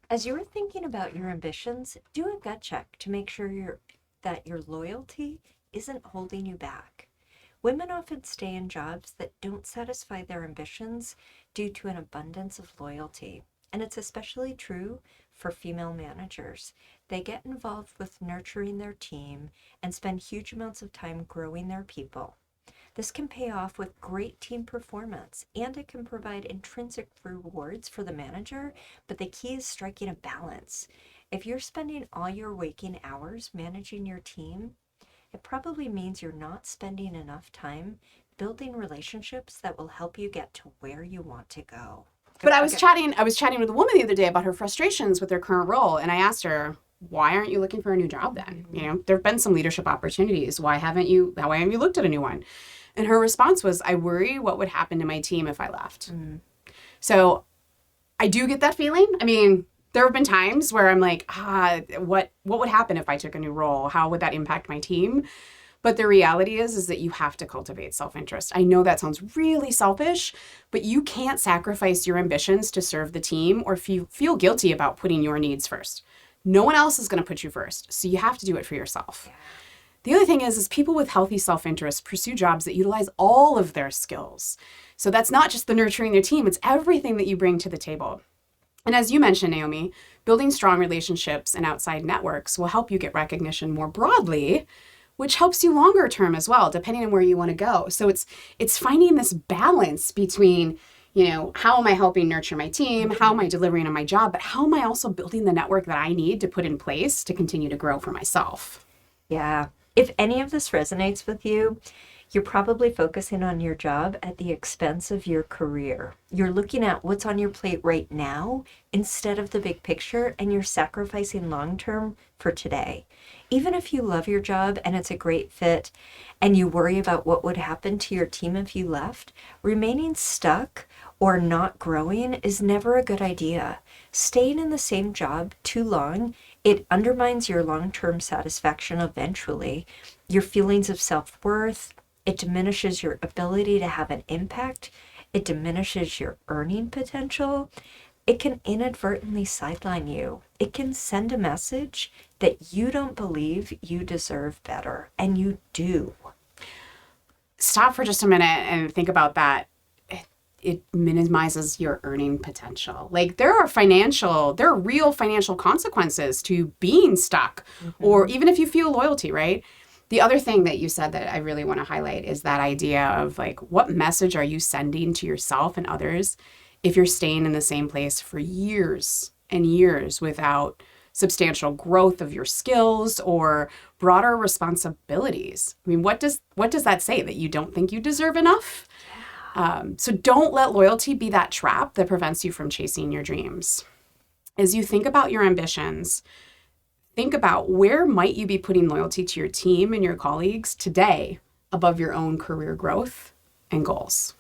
As you're thinking about your ambitions, do a gut check to make sure that your loyalty isn't holding you back. Women often stay in jobs that don't satisfy their ambitions due to an abundance of loyalty. And it's especially true for female managers. They get involved with nurturing their team and spend huge amounts of time growing their people. This can pay off with great team performance and it can provide intrinsic rewards for the manager, but the key is striking a balance. If you're spending all your waking hours managing your team, it probably means you're not spending enough time building relationships that will help you get to where you want to go. But I was chatting with a woman the other day about her frustrations with her current role, and I asked her, why aren't you looking for a new job then? There have been some leadership opportunities. Why haven't you looked at a new one? And her response was, I worry what would happen to my team if I left. So I do get that feeling. I mean, there have been times where I'm like, what would happen if I took a new role? How would that impact my team? But the reality is that you have to cultivate self-interest. I know that sounds really selfish, but you can't sacrifice your ambitions to serve the team or feel guilty about putting your needs first. No one else is going to put you first, so you have to do it for yourself. The other thing is people with healthy self-interest pursue jobs that utilize all of their skills. So that's not just the nurturing their team, it's everything that you bring to the table. And as you mentioned, Naomi, building strong relationships and outside networks will help you get recognition more broadly, which helps you longer term as well, depending on where you want to go. So it's finding this balance between, how am I helping nurture my team? How am I delivering on my job? But how am I also building the network that I need to put in place to continue to grow for myself? Yeah. If any of this resonates with you, you're probably focusing on your job at the expense of your career. You're looking at what's on your plate right now instead of the big picture, and you're sacrificing long term for today. Even if you love your job and it's a great fit, and you worry about what would happen to your team if you left, remaining stuck or not growing is never a good idea. Staying in the same job too long, it undermines your long-term satisfaction eventually, your feelings of self-worth. It diminishes your ability to have an impact. It diminishes your earning potential. It can inadvertently sideline you. It can send a message that you don't believe you deserve better, and you do. Stop for just a minute and think about that. It minimizes your earning potential. Like there are real financial consequences to being stuck, or even if you feel loyalty, right? The other thing that you said that I really want to highlight is that idea of like, what message are you sending to yourself and others if you're staying in the same place for years and years without substantial growth of your skills or broader responsibilities? I mean, what does that say? That you don't think you deserve enough? So don't let loyalty be that trap that prevents you from chasing your dreams. As you think about your ambitions, think about where might you be putting loyalty to your team and your colleagues today above your own career growth and goals.